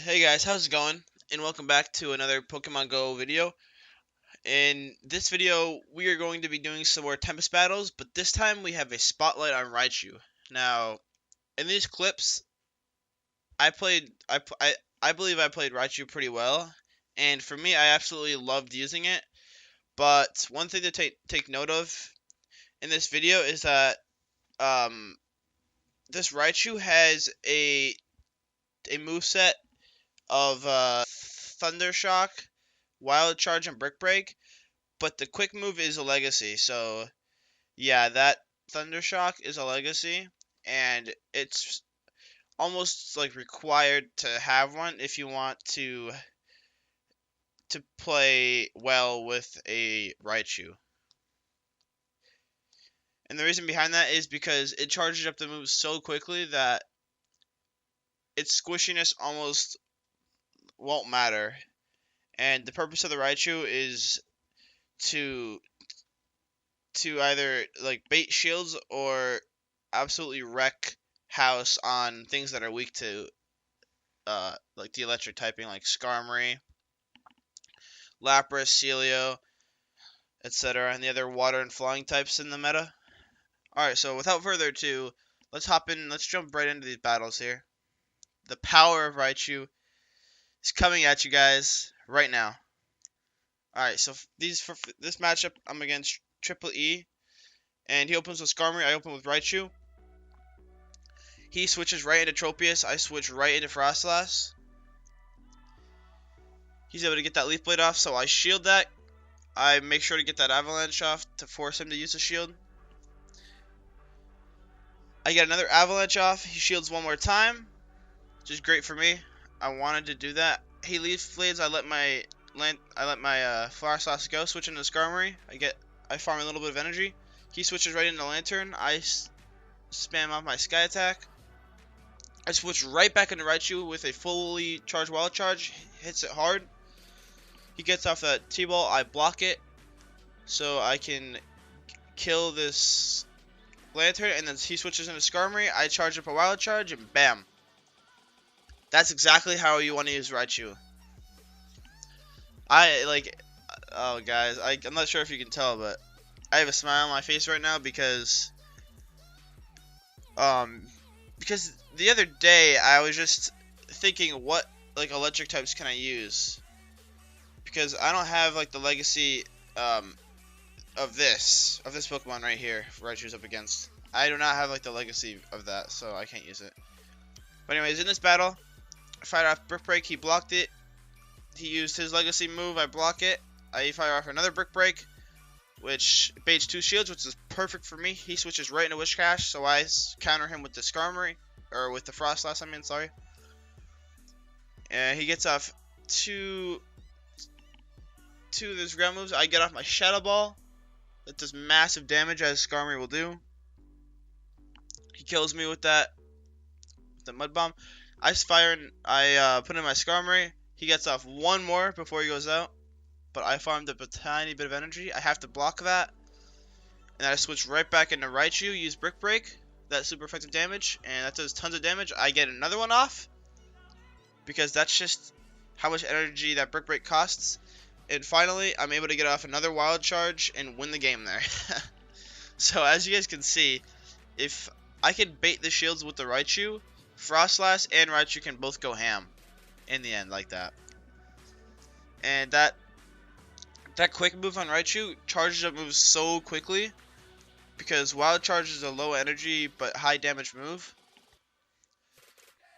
Hey guys, how's it going? And welcome back to another Pokemon Go video. In this video, we are going to be doing some more Tempest battles, but this time we have a spotlight on Raichu. Now, in these clips, I believe I played Raichu pretty well, and for me, I absolutely loved using it. But one thing to take note of in this video is that um, this Raichu has a moveset of Thunder Shock, Wild Charge, and Brick Break, but the quick move is a legacy. So yeah, that Thunder Shock is a legacy, and it's almost like required to have one if you want to play well with a Raichu. And the reason behind that is because it charges up the move so quickly that its squishiness almost won't matter. And the purpose of the Raichu is to either like bait shields or absolutely wreck house on things that are weak to like the electric typing, like Skarmory, Lapras, Celio, etc., and the other water and flying types in the meta. Alright, so without further ado, let's hop in, let's jump right into these battles here. The power of Raichu is coming at you guys right now. Alright, so for this matchup, I'm against Triple E, and he opens with Skarmory, I open with Raichu. He switches right into Tropius, I switch right into Frostlass. He's able to get that Leaf Blade off, so I shield that. I make sure to get that Avalanche off to force him to use the shield. I get another Avalanche off, he shields one more time, which is great for me. I wanted to do that. He Leaf Blades, I let my Frostlass go, switch into Skarmory. I farm a little bit of energy. He switches right into Lantern. I spam off my Sky Attack. I switch right back into Raichu with a fully charged Wild Charge. Hits it hard. He gets off that T-Ball. I block it so I can kill this Lantern. And then he switches into Skarmory. I charge up a Wild Charge and bam. That's exactly how you want to use Raichu. Oh guys, I'm not sure if you can tell, but I have a smile on my face right now because the other day I was just thinking what like electric types can I use, because I don't have like the legacy of this Pokemon right here Raichu's up against. I do not have like the legacy of that, so I can't use it. But anyways, in this battle, I fired off Brick Break, he blocked it. He used his legacy move, I block it. I fire off another Brick Break, which baits 2 shields, which is perfect for me. He switches right into Whiscash, so I counter him with the Skarmory, or with the Frostlass, I mean, sorry. And he gets off two of his ground moves. I get off my Shadow Ball. That does massive damage, as Skarmory will do. He kills me with that, the Mud Bomb. I put in my Skarmory. He gets off one more before he goes out, but I farmed up a tiny bit of energy. I have to block that, and I switch right back into Raichu, use Brick Break. That's super effective damage, and that does tons of damage. I get another one off, because that's just how much energy that Brick Break costs. And finally, I'm able to get off another Wild Charge and win the game there. So as you guys can see, if I can bait the shields with the Raichu, Frostlass and Raichu can both go ham in the end like that. And that quick move on Raichu charges up moves so quickly, because Wild Charge is a low energy but high damage move,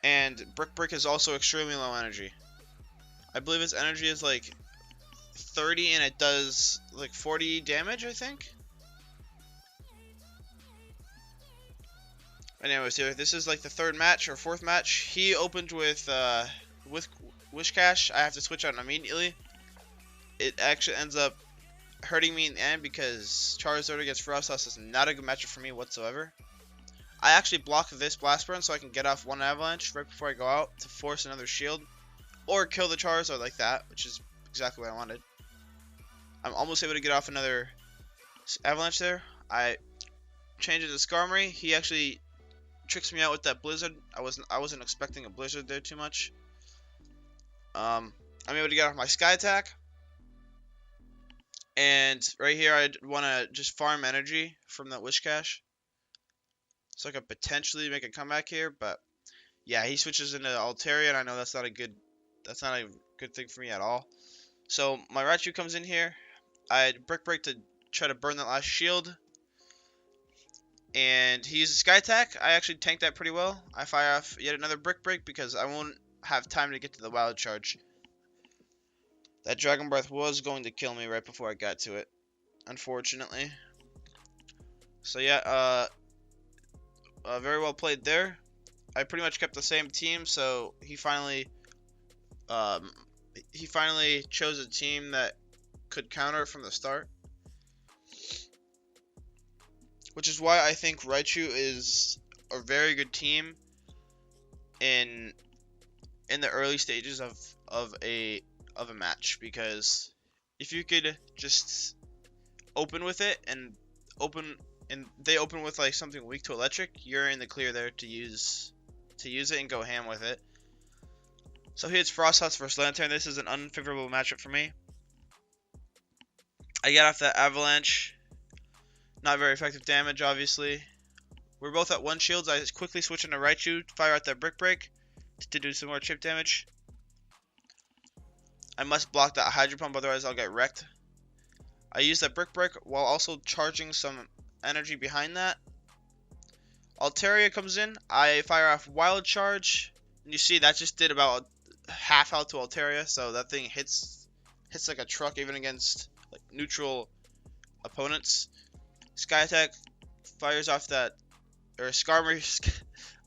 and Brick Break is also extremely low energy. I believe its energy is like 30 and it does like 40 damage, I think. Anyways, here, this is like the third match or fourth match. He opened with Whiscash. I have to switch out immediately. It actually ends up hurting me in the end, because Charizard against Frostlass is not a good matchup for me whatsoever. I actually block this Blast Burn so I can get off one Avalanche right before I go out to force another shield, or kill the Charizard like that, which is exactly what I wanted. I'm almost able to get off another Avalanche there. I change it to Skarmory. He actually tricks me out with that Blizzard. I wasn't expecting a Blizzard there too much. I'm able to get off my Sky Attack. And right here, I want to just farm energy from that Wish Cache, so I could potentially make a comeback here. But yeah, he switches into Altaria, and I know that's not a good thing for me at all. So my Raichu comes in here. I Brick Break to try to burn that last shield, and he uses Sky Attack. I actually tanked that pretty well. I fire off yet another Brick Break because I won't have time to get to the Wild Charge. That Dragon Breath was going to kill me right before I got to it, unfortunately. So yeah, very well played there. I pretty much kept the same team, so he finally chose a team that could counter from the start, which is why I think Raichu is a very good team in the early stages of a match, because if you could just open with it and they open with like something weak to electric, you're in the clear there to use it and go ham with it. So here's Frost House versus Lantern. This is an unfavorable matchup for me. I get off that Avalanche. Not very effective damage, obviously. We're both at 1 shields. I just quickly switch into Raichu, fire out that Brick Break to do some more chip damage. I must block that Hydro Pump, otherwise I'll get wrecked. I use that Brick Break while also charging some energy behind that. Altaria comes in. I fire off Wild Charge. And you see that just did about half health to Altaria, so that thing hits like a truck even against like neutral opponents. Sky Attack fires off that, or Skarmory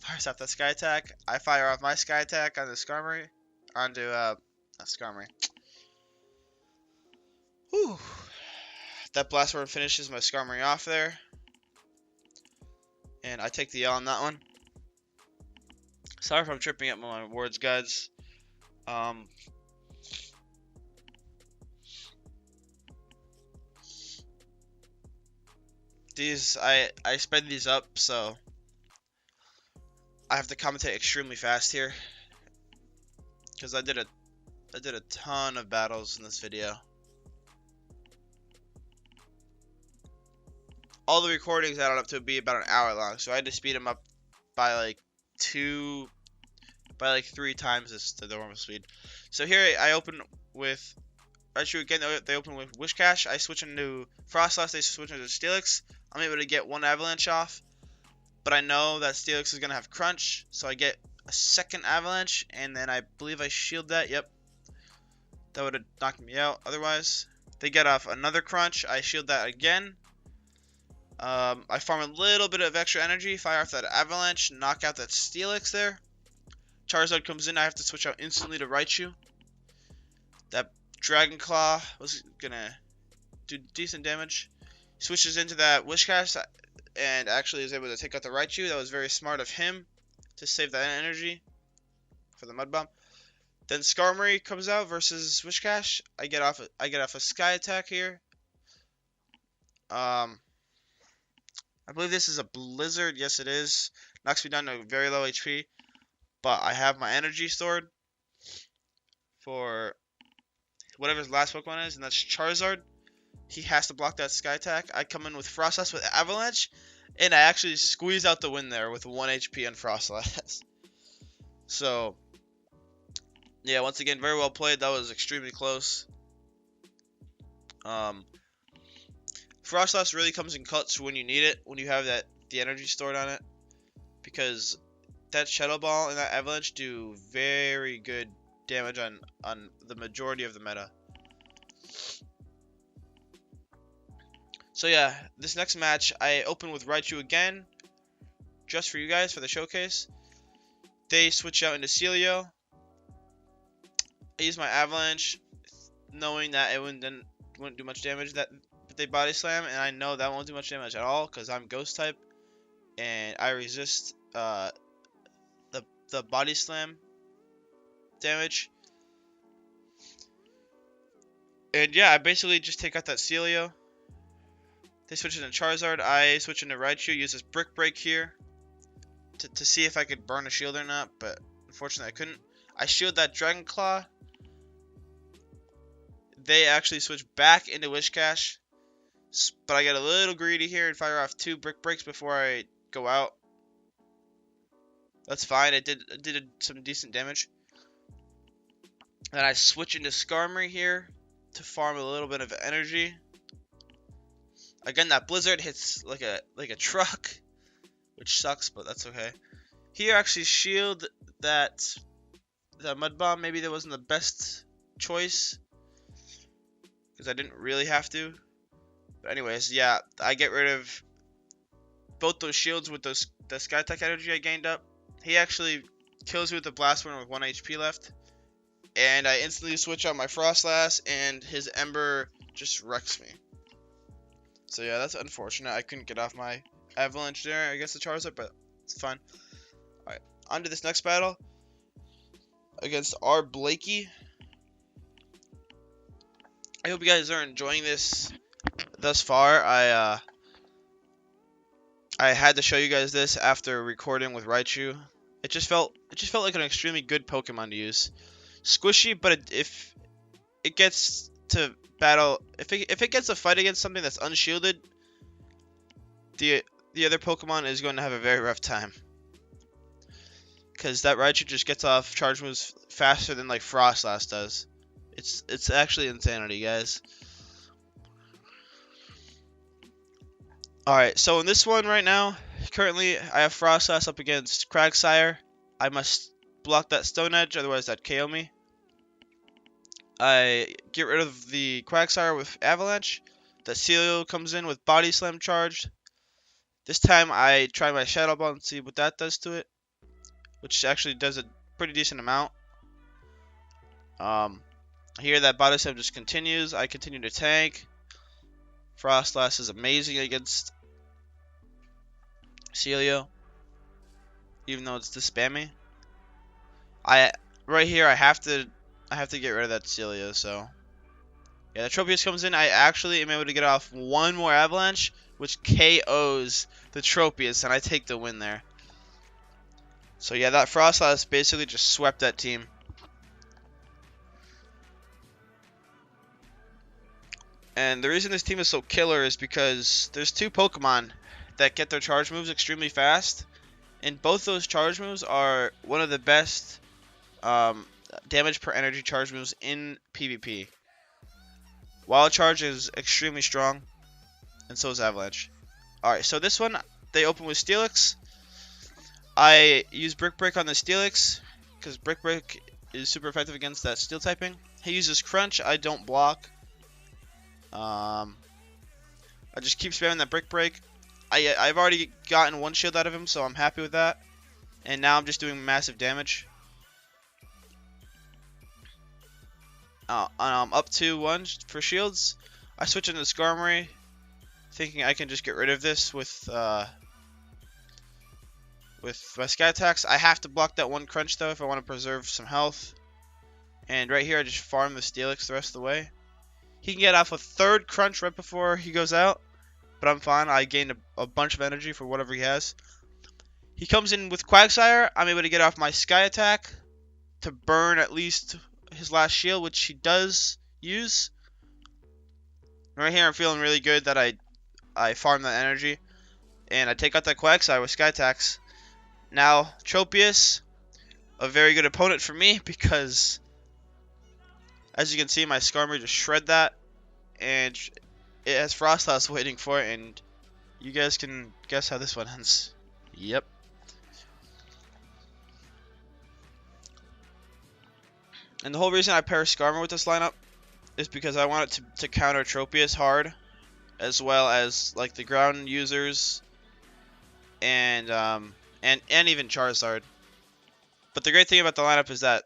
fires off that Sky Attack. I fire off my Sky Attack on the Skarmory, onto Skarmory. Whew. That Blast Word finishes my Skarmory off there, and I take the L on that one. Sorry if I'm tripping up my words, guys. I sped these up, so I have to commentate extremely fast here, because I did a ton of battles in this video. All the recordings added up to be about an hour long, so I had to speed them up by like 3 times the normal speed. So here I open with Raichu again. They open with Wish Cache. I switch into Frostlass. They switch into Steelix. I'm able to get 1 Avalanche off, but I know that Steelix is gonna have Crunch, so I get a second Avalanche, and then I believe I shield that. Yep, that would have knocked me out otherwise. They get off another Crunch. I shield that again. I farm a little bit of extra energy, fire off that Avalanche, knock out that Steelix there. Charizard comes in. I have to switch out instantly to Raichu. That Dragon Claw was gonna do decent damage. Switches into that Wish Cache and actually is able to take out the Raichu. That was very smart of him to save that energy for the Mud Bomb. Then Skarmory comes out versus Wish Cache. I get off a Sky Attack here. I believe this is a Blizzard. Yes, it is. Knocks me down to very low HP. But I have my energy stored for whatever his last Pokemon is, and that's Charizard. He has to block that Sky Attack. I come in with Frostlass with Avalanche, and I actually squeeze out the win there with 1 HP on Frostlass. So, yeah, once again, very well played. That was extremely close. Frostlass really comes in clutch when you need it, when you have the energy stored on it, because that Shadow Ball and that Avalanche do very good damage on the majority of the meta. So yeah, this next match I open with Raichu again, just for you guys for the showcase. They switch out into Celio. I use my Avalanche, knowing that it wouldn't do much damage. But they Body Slam, and I know that won't do much damage at all because I'm Ghost type, and I resist the Body Slam damage. And yeah, I basically just take out that Celio. They switch into Charizard. I switch into Raichu. Use this Brick Break here to see if I could burn a shield or not, but unfortunately I couldn't. I shield that Dragon Claw. they actually switch back into Wishcash. But I get a little greedy here and fire off 2 brick breaks before I go out. That's fine. It did some decent damage. Then I switch into Skarmory here to farm a little bit of energy. Again, that blizzard hits like a truck, which sucks, but that's okay. Here, actually shield that mud bomb. Maybe that wasn't the best choice because I didn't really have to. But anyways, yeah, I get rid of both those shields with the Skytech energy I gained up. He actually kills me with the Blast Burn with 1 HP left. And I instantly switch out my Frostlass, and his Ember just wrecks me. So yeah, that's unfortunate. I couldn't get off my Avalanche there against the Charizard, but it's fine. Alright, on to this next battle. Against our LAKEY. I hope you guys are enjoying this thus far. I had to show you guys this after recording with Raichu. It just felt like an extremely good Pokemon to use. Squishy, but if it gets to battle, if it gets a fight against something that's unshielded, the other Pokemon is going to have a very rough time. Because that Raichu just gets off charge moves faster than like Frostlass does. It's actually insanity, guys. Alright, so in this one right now, currently I have Frostlass up against Quagsire. I must block that Stone Edge, otherwise that'd KO me. I get rid of the Quagsire with Avalanche. The Celio comes in with Body Slam charged. This time I try my Shadow Ball and see what that does to it, which actually does a pretty decent amount. Here that Body Slam just continues. I continue to tank. Frostlass is amazing against Celio, even though it's this spammy. Right here I have to get rid of that Celio. So yeah, the Tropius comes in. I actually am able to get off 1 more Avalanche, which KOs the Tropius, and I take the win there. So yeah, that Frostlass basically just swept that team. And the reason this team is so killer is because there's 2 Pokemon that get their charge moves extremely fast. And both those charge moves are one of the best damage per energy charge moves in PvP. Wild Charge is extremely strong, and so is Avalanche. Alright, so this one, they open with Steelix. I use Brick Break on the Steelix, because Brick Break is super effective against that Steel typing. He uses Crunch, I don't block. I just keep spamming that Brick Break. I've already gotten 1 shield out of him, so I'm happy with that. And now I'm just doing massive damage. Up to 1 for shields. I switch into Skarmory, thinking I can just get rid of this with my Sky Attacks. I have to block that 1 Crunch though if I want to preserve some health. And right here I just farm the Steelix the rest of the way. He can get off a 3rd Crunch right before he goes out, but I'm fine. I gained a bunch of energy for whatever he has. He comes in with Quagsire. I'm able to get off my Sky Attack to burn at least his last shield, which he does use. Right here I'm feeling really good that I farm that energy. And I take out that Quagsire with Sky Attacks. Now, Tropius, a very good opponent for me because, as you can see, my Skarmory just shred that. And it has Frostlass waiting for it, and you guys can guess how this one ends. Yep. And the whole reason I pair Skarmory with this lineup is because I want it to counter Tropius hard, as well as like the ground users and even Charizard. But the great thing about the lineup is that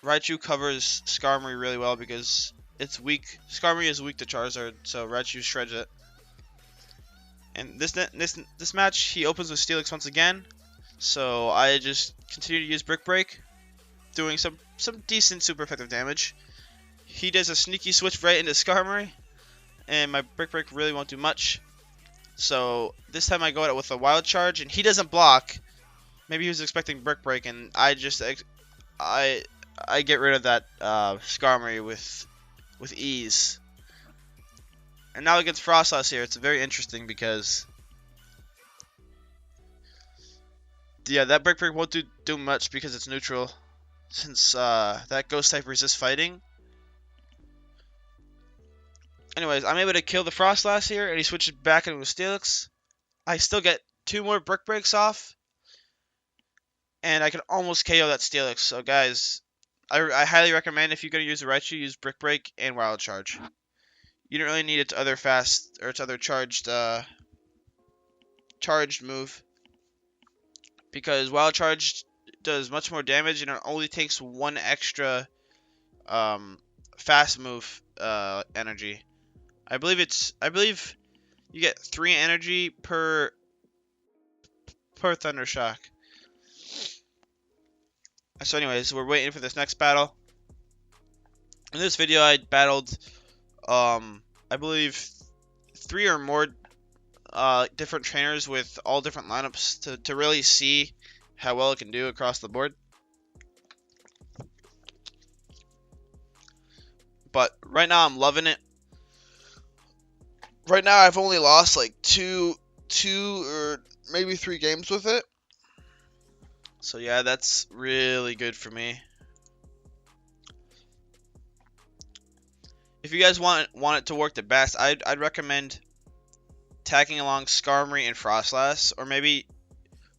Raichu covers Skarmory really well because it's weak. Skarmory is weak to Charizard, so Raichu shreds it. And this match, he opens with Steelix once again, so I just continue to use Brick Break, doing some decent super effective damage. He does a sneaky switch right into Skarmory, and my Brick Break really won't do much. So this time I go at it with a Wild Charge, and he doesn't block. Maybe he was expecting Brick Break, and I get rid of that Skarmory with with ease. And now against Frostlass here, it's very interesting because yeah, that Brick Break won't do much because it's neutral, since that Ghost type resists fighting. Anyways, I'm able to kill the Frostlass here, and he switches back into Steelix. I still get 2 more Brick Breaks off, and I can almost KO that Steelix. So guys, I highly recommend, if you're going to use a Raichu, use Brick Break and Wild Charge. You don't really need its other fast, or its other charged move, because Wild Charge does much more damage, and it only takes 1 extra fast move energy. I believe you get 3 energy per Thunder Shock. So anyways, we're waiting for this next battle. In this video, I battled I believe 3 or more different trainers with all different lineups to really see how well it can do across the board. But right now I'm loving it. Right now I've only lost like two or maybe 3 games with it. So yeah, that's really good for me. If you guys want it to work the best, I'd recommend tagging along Skarmory and Frostlass, or maybe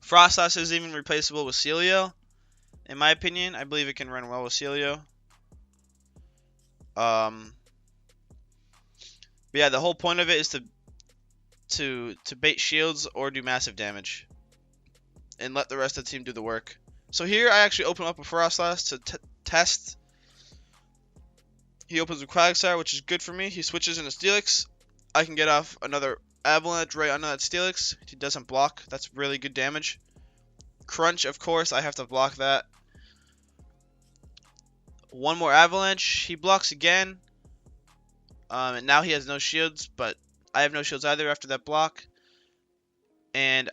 Frostlass is even replaceable with Celio. In my opinion, I believe it can run well with Celio. But yeah, the whole point of it is to bait shields or do massive damage, and let the rest of the team do the work. So here I actually open up a Frostlass to test. He opens with Quagsire, which is good for me. He switches into Steelix. I can get off another Avalanche right under that Steelix. He doesn't block. That's really good damage. Crunch, of course, I have to block that. 1 more Avalanche. He blocks again. And now he has no shields, but I have no shields either after that block. And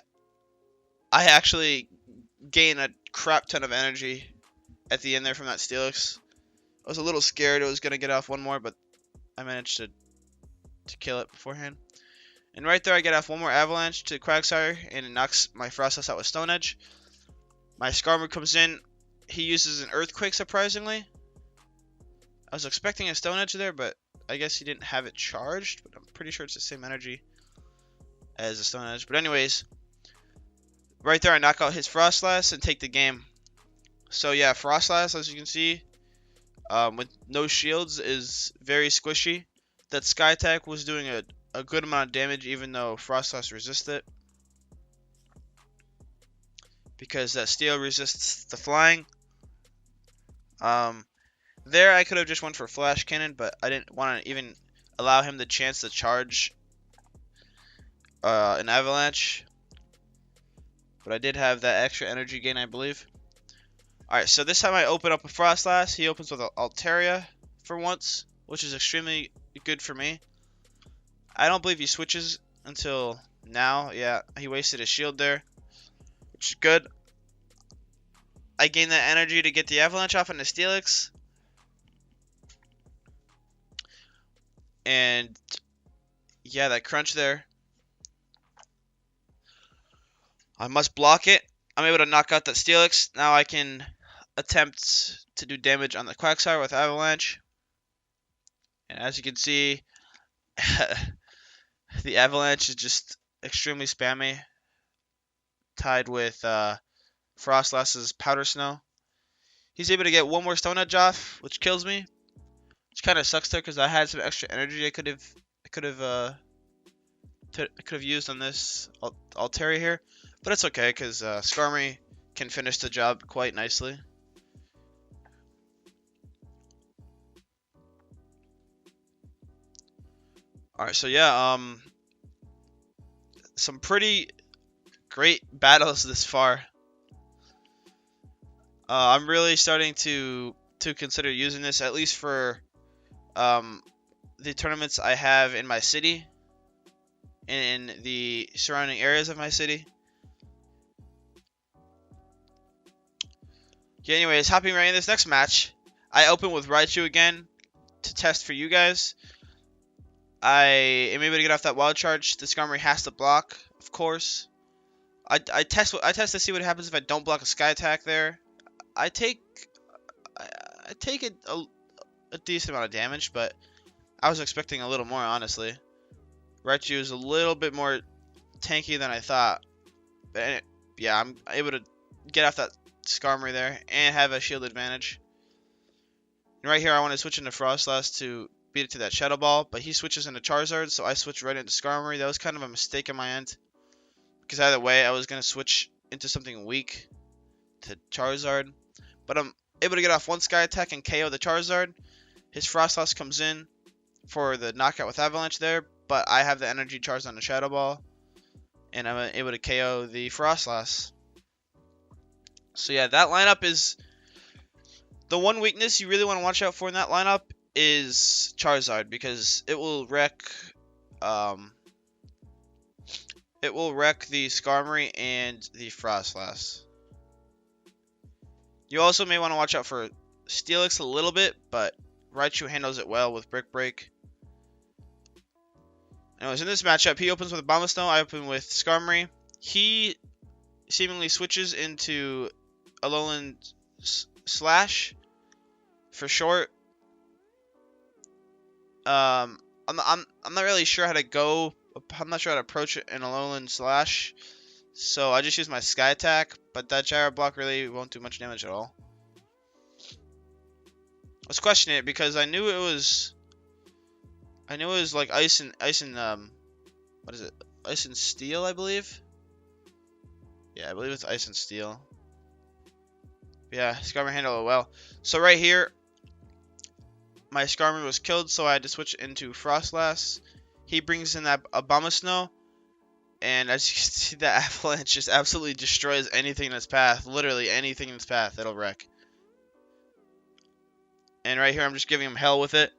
I actually gain a crap ton of energy at the end there from that Steelix. I was a little scared it was going to get off 1 more, but I managed to kill it beforehand. And right there I get off 1 more Avalanche to Quagsire, and it knocks my Frostlass out with Stone Edge. My Skarmory comes in. He uses an Earthquake, surprisingly. I was expecting a Stone Edge there, but I guess he didn't have it charged. But I'm pretty sure it's the same energy as a Stone Edge. But anyways, right there I knock out his Frostlass and take the game. So yeah, Frostlass, as you can see, with no shields, is very squishy. That Sky Attack was doing a good amount of damage, even though Frostlass resists it, because that Steel resists the flying. There I could have just went for Flash Cannon, but I didn't want to even allow him the chance to charge an Avalanche. But I did have that extra energy gain, I believe. Alright, so this time I open up a Frostlass. He opens with Altaria for once, which is extremely good for me. I don't believe he switches until now. Yeah, he wasted his shield there, which is good. I gain that energy to get the Avalanche off into Steelix. And yeah, that crunch there. I must block it. I'm able to knock out that Steelix. Now I can attempt to do damage on the Quagsire with Avalanche. And as you can see, the Avalanche is just extremely spammy, tied with Frostlass's Powder Snow. He's able to get 1 more Stone Edge off, which kills me. Which kind of sucks there, because I had some extra energy I could have used on this Altaria here. But it's okay, because Skarmory can finish the job quite nicely. Alright, so yeah, some pretty great battles this far. I'm really starting to consider using this, at least for the tournaments I have in my city, and in the surrounding areas of my city. Okay, anyways, hopping right in this next match, I open with Raichu again. to test for you guys. I am able to get off that wild charge. The Skarmory has to block, of course. I test to see what happens if I don't block a Sky Attack there. I take a decent amount of damage, but I was expecting a little more, honestly. Raichu is a little bit more tanky than I thought. But yeah, I'm able to get off that Skarmory there and have a shield advantage. And right here, I want to switch into Frostlass to beat it to that Shadow Ball, but he switches into Charizard, so I switch right into Skarmory. That was kind of a mistake on my end, because either way, I was going to switch into something weak to Charizard. But I'm able to get off one Sky Attack and KO the Charizard. His Frostlass comes in for the knockout with Avalanche there, but I have the energy charged on the Shadow Ball, and I'm able to KO the Frostlass. So yeah, that lineup is the one weakness you really want to watch out for in that lineup is Charizard, because it will wreck the Skarmory and the Frostlass. You also may want to watch out for Steelix a little bit, but Raichu handles it well with Brick Break. Anyways, in this matchup, he opens with a Abomasnow. I open with Skarmory. He seemingly switches into Alolan Slash for short. I'm not really sure how to go. I'm not sure how to approach it in Alolan Slash. So I just use my Sky Attack, but that Gyro Block really won't do much damage at all. I was questioning it because I knew it was like ice and what is it? Ice and Steel, I believe. Yeah, I believe it's Ice and Steel. Yeah, Skarmory handled it well. So right here, my Skarmory was killed, so I had to switch into Frostlass. He brings in that Abomasnow, and as you can see, that Avalanche just absolutely destroys anything in its path. Literally anything in its path, it'll wreck. And right here, I'm just giving him hell with it.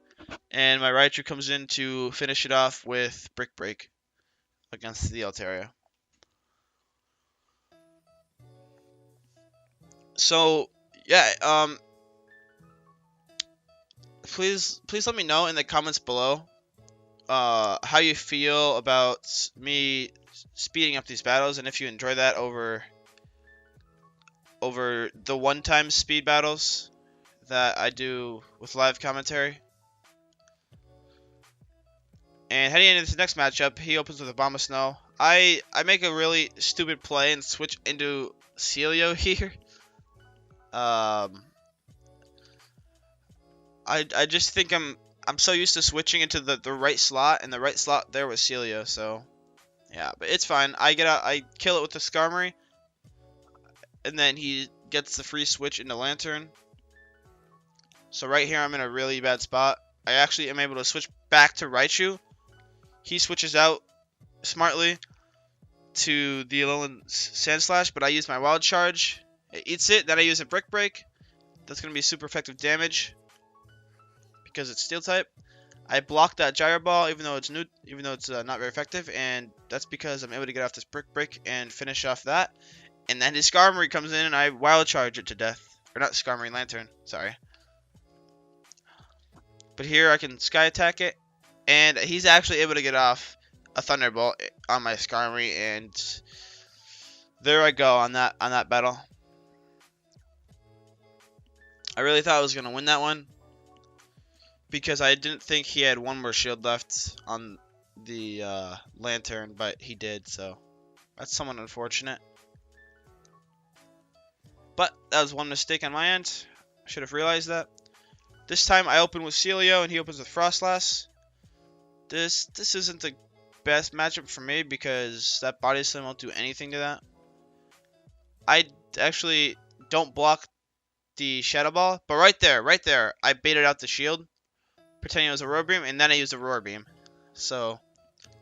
And my Raichu comes in to finish it off with Brick Break against the Altaria. So, yeah, please let me know in the comments below how you feel about me speeding up these battles, and if you enjoy that over the one-time speed battles that I do with live commentary. And heading into this next matchup, he opens with a Abomasnow. I make a really stupid play and switch into Celio here. I just think I'm so used to switching into the right slot, and the right slot there was Celio, so yeah, but it's fine. I kill it with the Skarmory, and then he gets the free switch into Lantern. So right here, I'm in a really bad spot. I actually am able to switch back to Raichu. He switches out smartly to the Alolan Sandslash, but I use my Wild Charge. It eats it, then I use a Brick Break. That's going to be super effective damage because it's Steel type. I block that Gyro Ball even though it's not very effective, and that's because I'm able to get off this Brick Break and finish off that. And then his Skarmory comes in and I Wild Charge it to death. Or not Skarmory, Lantern, sorry. But here I can Sky Attack it, and he's actually able to get off a Thunderbolt on my Skarmory, and there I go on that battle. I really thought I was going to win that one because I didn't think he had one more shield left on the Lantern, but he did, so that's somewhat unfortunate. But that was one mistake on my end. I should have realized that. This time I open with Celio and he opens with Frostlass. This isn't the best matchup for me because that Body Slam won't do anything to that. I actually don't block the Shadow Ball, but right there, I baited out the shield, pretending it was a Roar Beam, and then I used a Roar Beam. So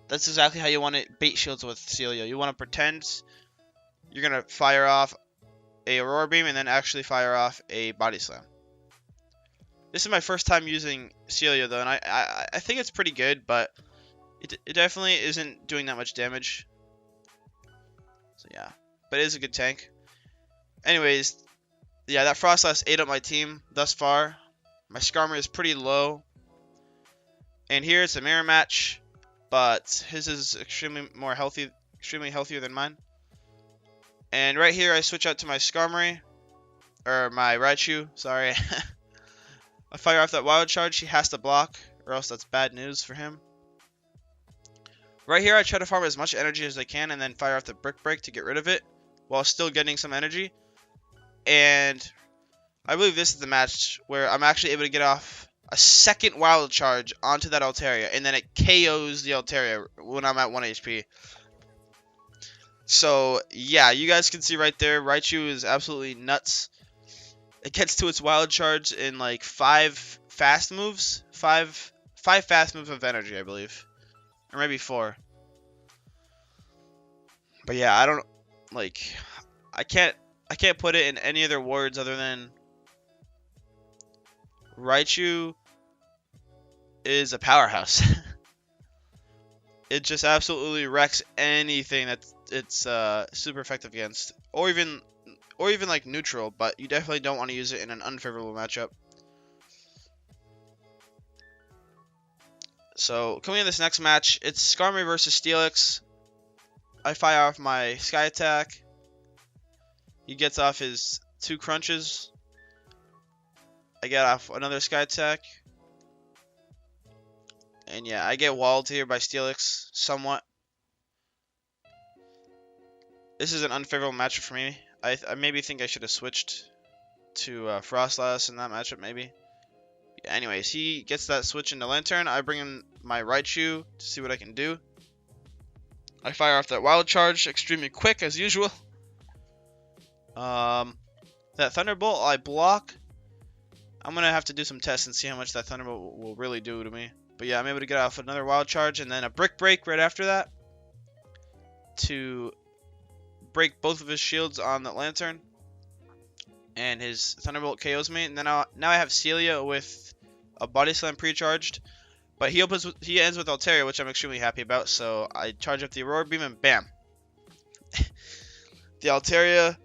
that's exactly how you want to bait shields with Celio. You want to pretend you're gonna fire off a Roar Beam and then actually fire off a Body Slam. This is my first time using Celio though, and I think it's pretty good, but it definitely isn't doing that much damage. So yeah, but it is a good tank. Anyways, yeah, that Frostlass ate up my team thus far. My Skarmory is pretty low And here it's a mirror match, but his is extremely healthier than mine. And right here I switch out to my Skarmory, or my Raichu, sorry. I fire off that wild charge, he has to block, or else that's bad news for him. Right here I try to farm as much energy as I can and then fire off the Brick Break to get rid of it, while still getting some energy. And I believe this is the match where I'm actually able to get off a second wild charge onto that Altaria, and then it KOs the Altaria when I'm at 1 HP. So, yeah, you guys can see right there, Raichu is absolutely nuts. It gets to its wild charge in like 5 fast moves. 5 fast moves of energy, I believe. Or maybe 4. But yeah, I don't, like, I can't put it in any other words other than Raichu is a powerhouse. It just absolutely wrecks anything that it's super effective against, or even like neutral. But you definitely don't want to use it in an unfavorable matchup. So coming in this next match, it's Skarmory versus Steelix. I fire off my Sky Attack. He gets off his 2 crunches. I get off another Sky Attack. And yeah, I get walled here by Steelix somewhat. This is an unfavorable matchup for me. I maybe think I should have switched to Frostlass in that matchup maybe. Yeah, anyways, he gets that switch into Lantern. I bring in my Raichu to see what I can do. I fire off that Wild Charge extremely quick as usual. That Thunderbolt I block. I'm going to have to do some tests and see how much that Thunderbolt will really do to me. But yeah, I'm able to get off another Wild Charge and then a Brick Break right after that to break both of his shields on the Lantern. And his Thunderbolt KOs me. And then now I have Celia with a Body Slam pre-charged. But he ends with Altaria, which I'm extremely happy about. So I charge up the Aurora Beam and bam. The Altaria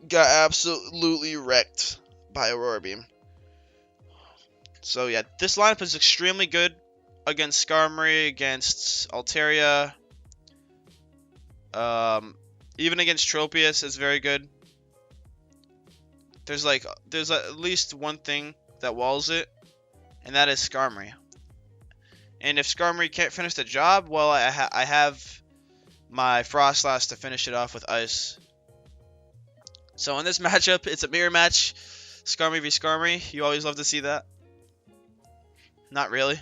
got absolutely wrecked by Aurora Beam. So yeah, this lineup is extremely good against Skarmory, against Altaria, even against Tropius is very good. There's at least one thing that walls it, and that is Skarmory. And if Skarmory can't finish the job, well, I have my Frostlass to finish it off with Ice. So in this matchup, it's a mirror match, Skarmory v Skarmory. You always love to see that. Not really.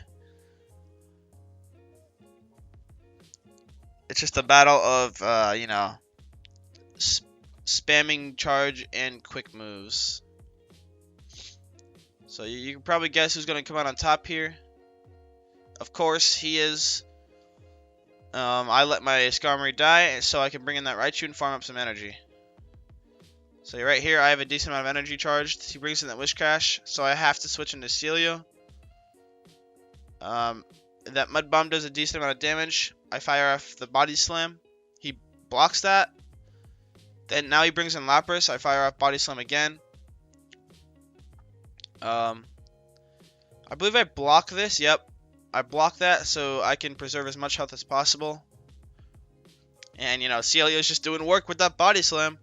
It's just a battle of, you know, spamming charge and quick moves. So you can probably guess who's going to come out on top here. Of course, he is. I let my Skarmory die so I can bring in that Raichu and farm up some energy. So right here, I have a decent amount of energy charged. He brings in that Wish Cash, so I have to switch into Celio. That Mud Bomb does a decent amount of damage. I fire off the Body Slam. He blocks that. Then now he brings in Lapras. I fire off Body Slam again. I believe I block this. Yep. I block that so I can preserve as much health as possible. And, you know, Celio's just doing work with that Body Slam.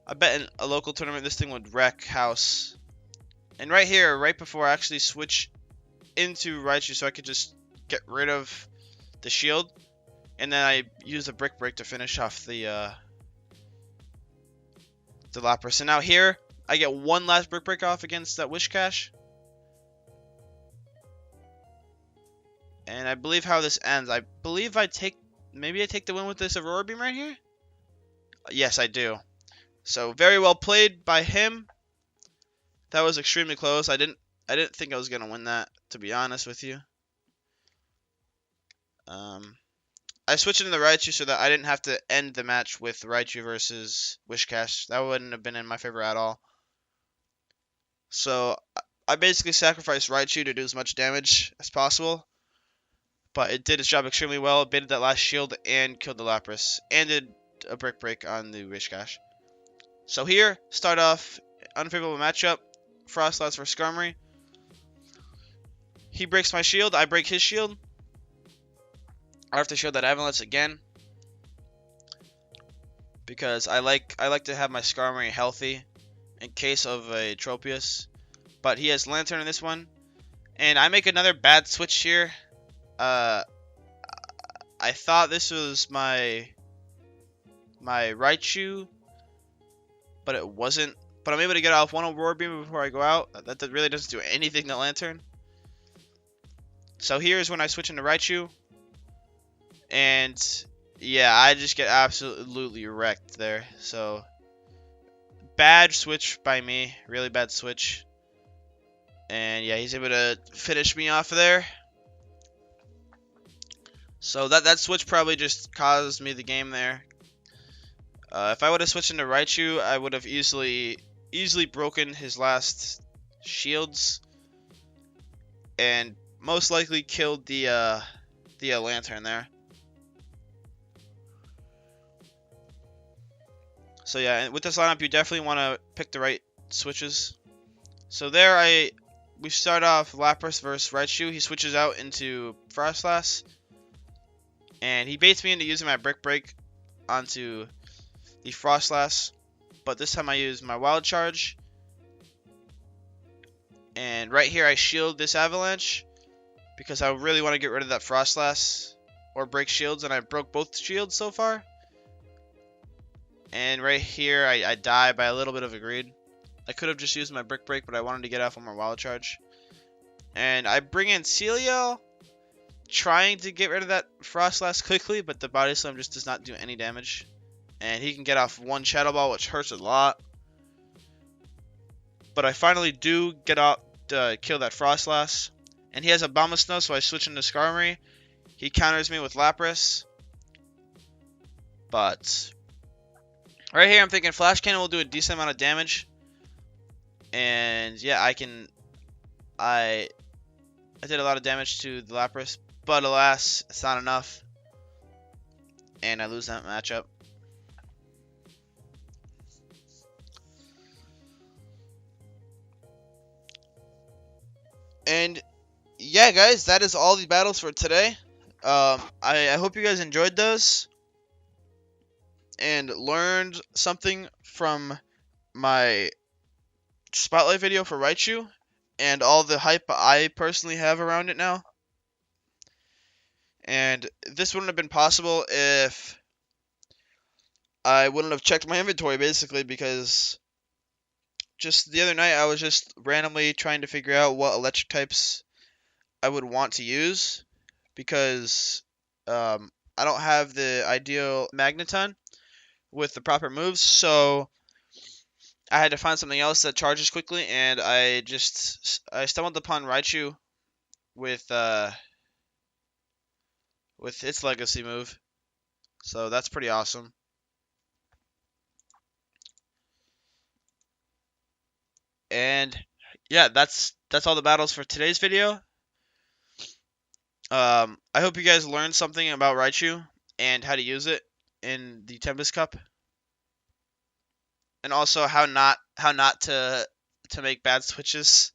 I bet in a local tournament this thing would wreck house. And right here, right before I actually switch into Raichu so I could just get rid of the shield. And then I use a Brick Break to finish off the Lapras. And now here, I get one last Brick Break off against that Wish Cash. And I believe how this ends. I believe maybe I take the win with this Aurora Beam right here? Yes, I do. So very well played by him. That was extremely close. I didn't think I was gonna win that, to be honest with you. I switched into the Raichu so that I didn't have to end the match with Raichu versus Wish Cash. That wouldn't have been in my favor at all. So I basically sacrificed Raichu to do as much damage as possible. But it did its job extremely well. It baited that last shield and killed the Lapras. And did a Brick Break on the Wish Cash. So here, start off unfavorable matchup. Frostlass versus Skarmory. he breaks my shield, I break his shield. I have to shield that avalanche again because I like to have my Skarmory healthy in case of a Tropius. But he has Lantern in this one, and I make another bad switch here. I thought this was my Raichu, but it wasn't. But I'm able to get off one Aurora Beam before I go out. That really doesn't do anything to Lantern. So here's when I switch into Raichu. And yeah, I just get absolutely wrecked there. So bad switch by me. Really bad switch. And yeah, he's able to finish me off there. So that switch probably just caused me the game there. If I would have switched into Raichu, I would have easily broken his last shields and most likely killed the Lantern there. So yeah, and with this lineup, you definitely want to pick the right switches. So there, we start off Lapras versus Raichu. He switches out into Frostlass, and he baits me into using my Brick Break onto the Frostlass. But this time I use my Wild Charge, and right here I shield this Avalanche because I really want to get rid of that Frostlass or break shields, and I broke both shields so far. And right here, I die by a little bit of a greed. I could have just used my Brick Break, but I wanted to get off on my Wild Charge. And I bring in Celio, trying to get rid of that Frostlass quickly, but the Body Slam just does not do any damage. And he can get off one Shadow Ball, which hurts a lot. But I finally do get out to kill that Frostlass. And he has a Abomasnow, so I switch into Skarmory. He counters me with Lapras. But right here, I'm thinking Flash Cannon will do a decent amount of damage. And yeah, I did a lot of damage to the Lapras. But alas, it's not enough. And I lose that matchup. And yeah, guys, that is all the battles for today. I hope you guys enjoyed those and learned something from my Spotlight video for Raichu and all the hype I personally have around it now. And this wouldn't have been possible if I wouldn't have checked my inventory, basically, because just the other night I was just randomly trying to figure out what electric types I would want to use, because I don't have the ideal magneton with the proper moves, so I had to find something else that charges quickly, and I stumbled upon Raichu with its legacy move. So that's pretty awesome. And yeah, that's all the battles for today's video. I hope you guys learned something about Raichu and how to use it in the Tempest Cup. And also how not to make bad switches,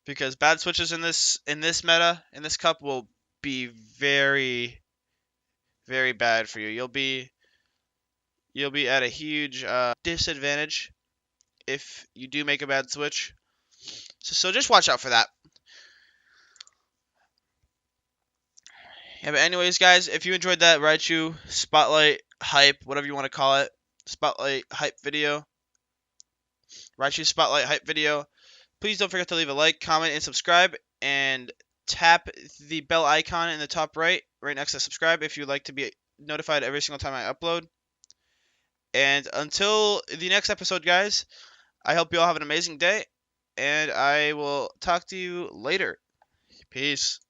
because bad switches in this meta, in this cup, will be very, very bad for you. You'll be at a huge disadvantage if you do make a bad switch. So just watch out for that. Yeah, but anyways, guys, if you enjoyed that Raichu Spotlight hype, whatever you want to call it, Spotlight hype video, Raichu Spotlight hype video, please don't forget to leave a like, comment, and subscribe, and tap the bell icon in the top right next to subscribe if you'd like to be notified every single time I upload. And until the next episode, guys, I hope you all have an amazing day, and I will talk to you later. Peace.